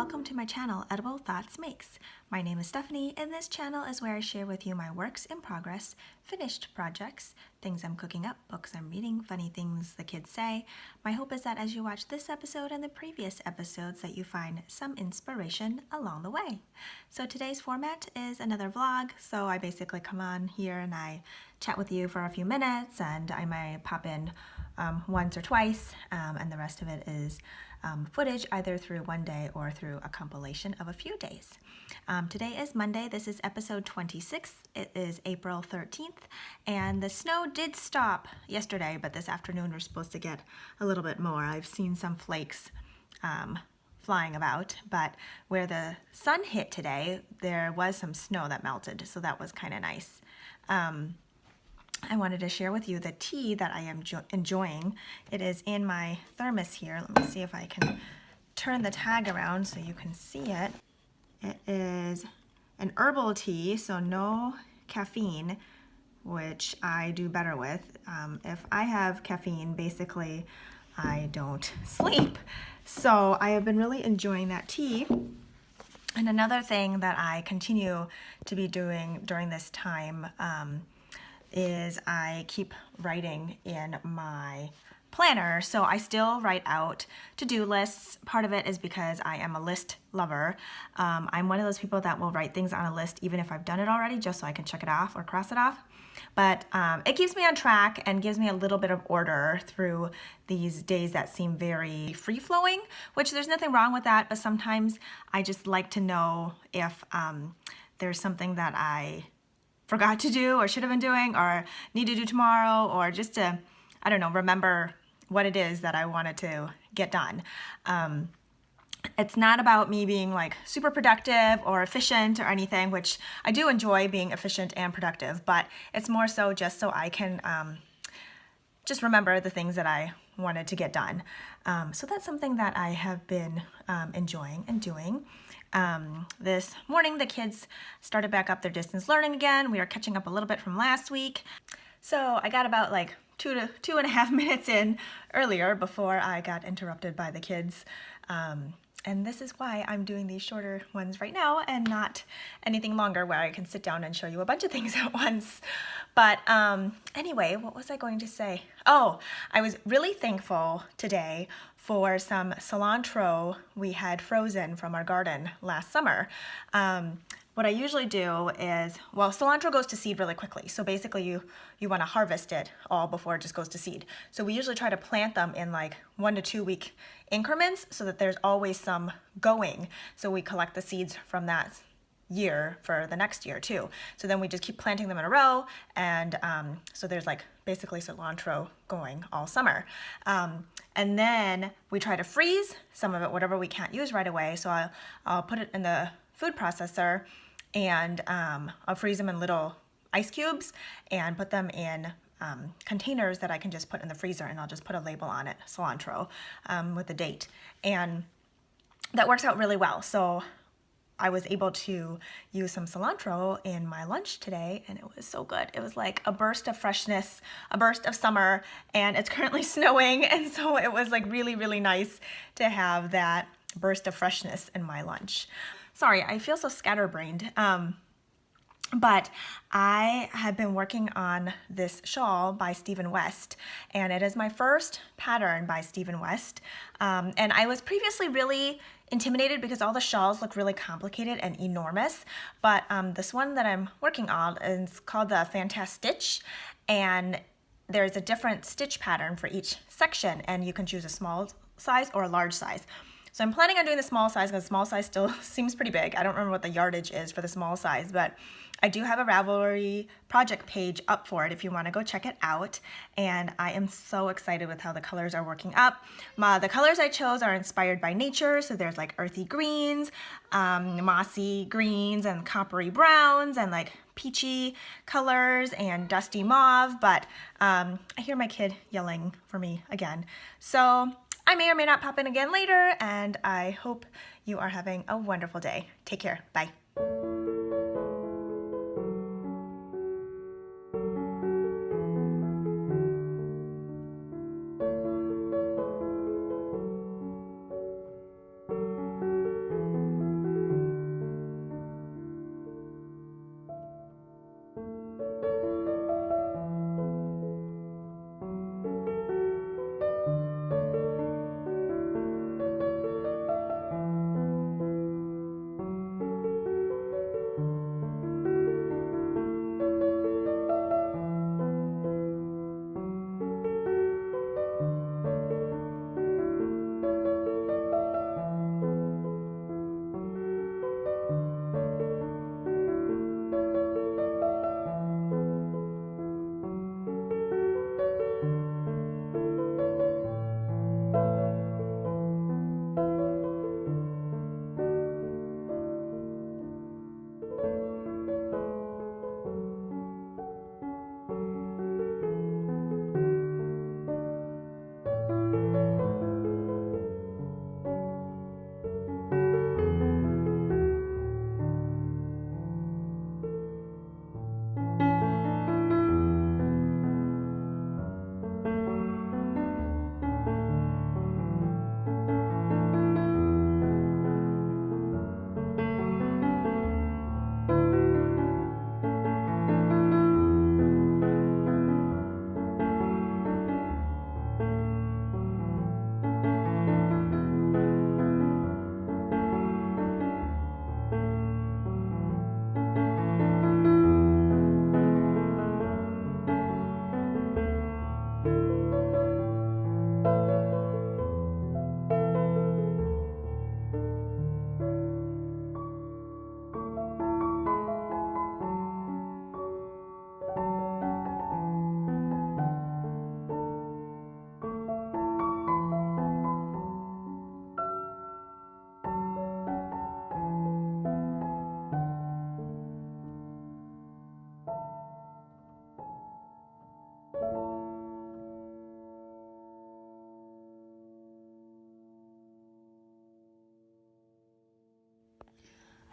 welcome to my channel, Edible Thoughts Makes. My name is Stephanie, and this channel is where I share with you my works in progress, finished projects, things I'm cooking up, books I'm reading, funny things the kids say. My hope is that as you watch this episode and the previous episodes that you find some inspiration along the way. So today's format is another vlog, so I basically come on here and I chat with you for a few minutes, and I might pop in once or twice, and the rest of it is footage either through one day or through a compilation of a few days. Today is Monday. This is episode 26. It is April 13th, and the snow did stop yesterday, but this afternoon we're supposed to get a little bit more. I've seen some flakes flying about, but where the sun hit today, there was some snow that melted, so that was kind of nice. I wanted to share with you the tea that I am enjoying. It is in my thermos here. Let me see if I can turn the tag around so you can see it. It is an herbal tea, so no caffeine, which I do better with. If I have caffeine, basically I don't sleep. So I have been really enjoying that tea. And another thing that I continue to be doing during this time is I keep writing in my planner. So I still write out to-do lists. Part of it is because I am a list lover. I'm one of those people that will write things on a list even if I've done it already, just so I can check it off or cross it off. But it keeps me on track and gives me a little bit of order through these days that seem very free-flowing, which there's nothing wrong with that, but sometimes I just like to know if there's something that I forgot to do or should have been doing or need to do tomorrow, or just to, I don't know, remember what it is that I wanted to get done. It's not about me being like super productive or efficient or anything, which I do enjoy being efficient and productive, but it's more so just so I can just remember the things that I wanted to get done. So that's something that I have been enjoying and doing. This morning, the kids started back up their distance learning again. We are catching up a little bit from last week. So I got about like 2.5 minutes in earlier before I got interrupted by the kids. And this is why I'm doing these shorter ones right now and not anything longer where I can sit down and show you a bunch of things at once. But anyway, what was I going to say? Oh, I was really thankful today for some cilantro we had frozen from our garden last summer. What I usually do is, well, cilantro goes to seed really quickly. So basically you want to harvest it all before it just goes to seed. So we usually try to plant them in like 1 to 2 week increments so that there's always some going. So we collect the seeds from that year for the next year too. So then we just keep planting them in a row, and so there's like basically cilantro going all summer. And then we try to freeze some of it, whatever we can't use right away. So I'll put it in the food processor, and I'll freeze them in little ice cubes and put them in containers that I can just put in the freezer, and I'll just put a label on it, cilantro, with the date. And that works out really well. So I was able to use some cilantro in my lunch today, and it was so good. It was like a burst of freshness, a burst of summer, and it's currently snowing, and so it was like really, really nice to have that burst of freshness in my lunch. Sorry, I feel so scatterbrained. But I have been working on this shawl by Stephen West, and it is my first pattern by Stephen West. And I was previously really intimidated because all the shawls look really complicated and enormous, but this one that I'm working on is called the Fantastitch, and there's a different stitch pattern for each section, and you can choose a small size or a large size. So I'm planning on doing the small size because the small size still seems pretty big. I don't remember what the yardage is for the small size, but I do have a Ravelry project page up for it if you want to go check it out. And I am so excited with how the colors are working up. The colors I chose are inspired by nature. So there's like earthy greens, mossy greens, and coppery browns, and like peachy colors and dusty mauve. But I hear my kid yelling for me again. So I may or may not pop in again later, and I hope you are having a wonderful day. Take care. Bye.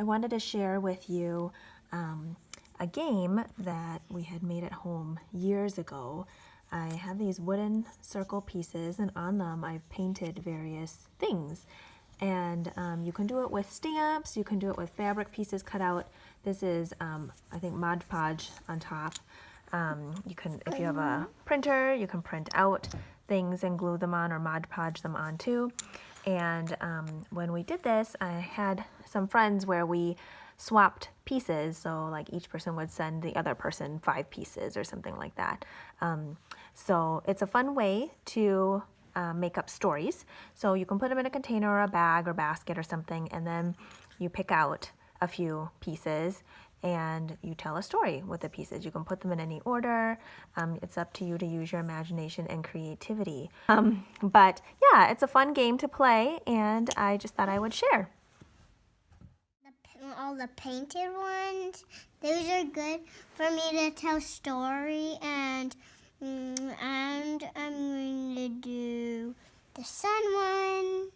I wanted to share with you a game that we had made at home years ago. I have these wooden circle pieces, and on them I've painted various things. And you can do it with stamps, you can do it with fabric pieces cut out. This is, I think, Mod Podge on top. You can, if you have a printer, you can print out things and glue them on or Mod Podge them on too. And when we did this, I had some friends where we swapped pieces, so like each person would send the other person 5 pieces or something like that. So it's a fun way to make up stories. So you can put them in a container or a bag or basket or something, and then you pick out a few pieces and you tell a story with the pieces. You can put them in any order. It's up to you to use your imagination and creativity. But yeah, it's a fun game to play, and I just thought I would share. All the painted ones, those are good for me to tell story, and I'm going to do the sun one.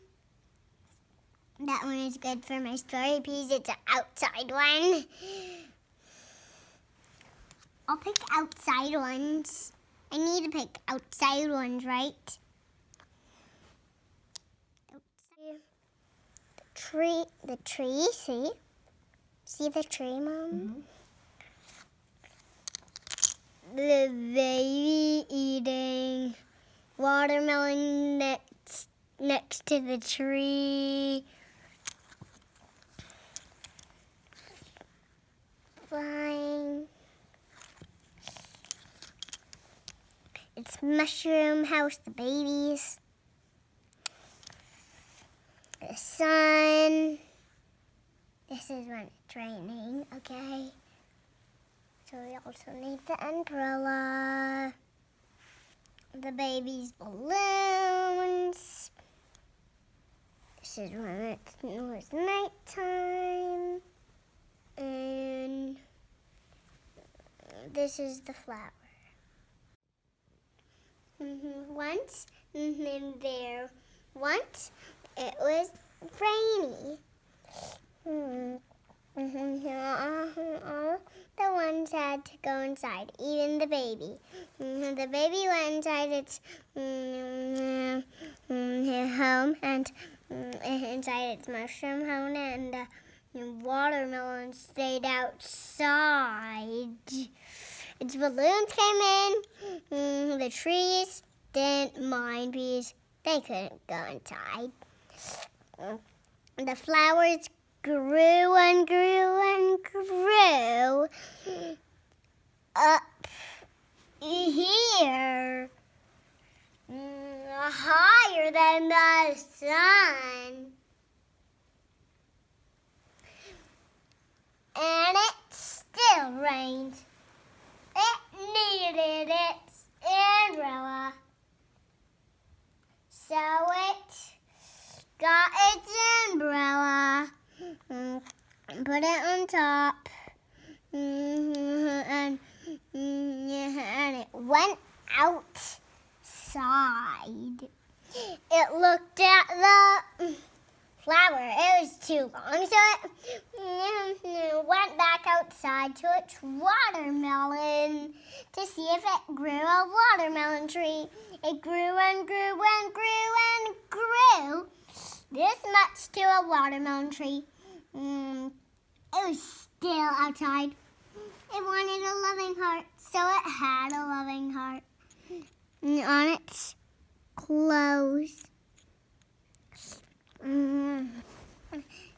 That one is good for my story piece. It's an outside one. I'll pick outside ones. I need to pick outside ones, right? The tree, see? See the tree, Mom? Mm-hmm. The baby eating watermelon next to the tree. Flying. It's mushroom house, the babies. The sun. This is when it's raining, okay? So we also need the umbrella. The baby's balloons. This is when it was nighttime. And this is the flower. Once it was rainy. All the ones had to go inside, even the baby. The baby went inside its home, and inside its mushroom home, and the watermelon stayed outside. Its balloons came in. The trees didn't mind because they couldn't go inside. The flowers grew and grew and grew up here, higher than the sun. And it still rained. It needed its umbrella. So it got its umbrella, put it on top, and it went outside. It looked at the flower. It was too long, so it went back outside to its watermelon to see if it grew a watermelon tree. It grew and grew and grew and grew this much to a watermelon tree. It was still outside. It wanted a loving heart, so it had a loving heart on its clothes.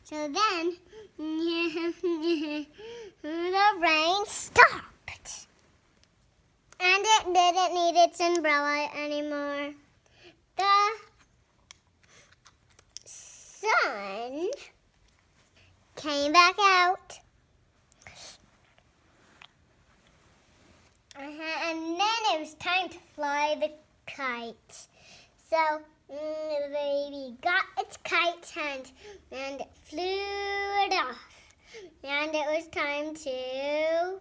So then, the rain stopped. And it didn't need its umbrella anymore. The sun came back out. And then it was time to fly the kite. So the baby got its kite and it flew it off. And it was time to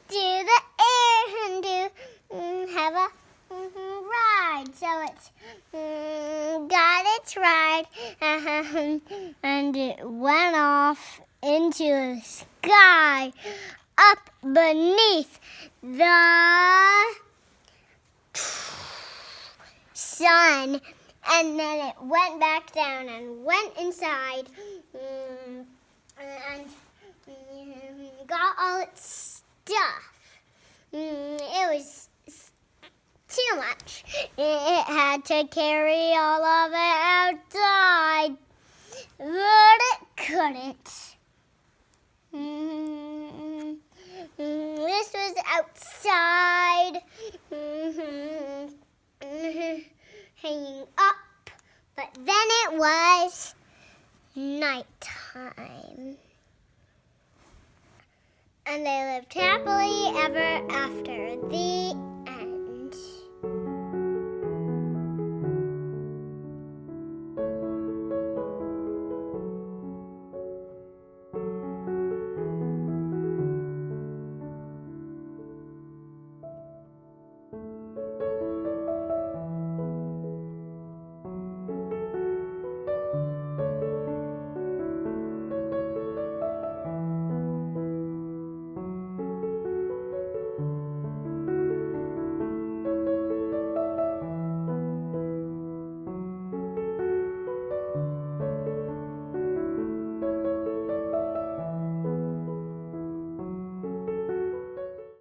do the air and have a ride. So it got its tried, and it went off into the sky up beneath the sun. And then it went back down and went inside and got all its stuff. It was too much. It had to carry all of it outside, but it couldn't. This was outside, hanging up, but then it was nighttime. And they lived happily ever after. The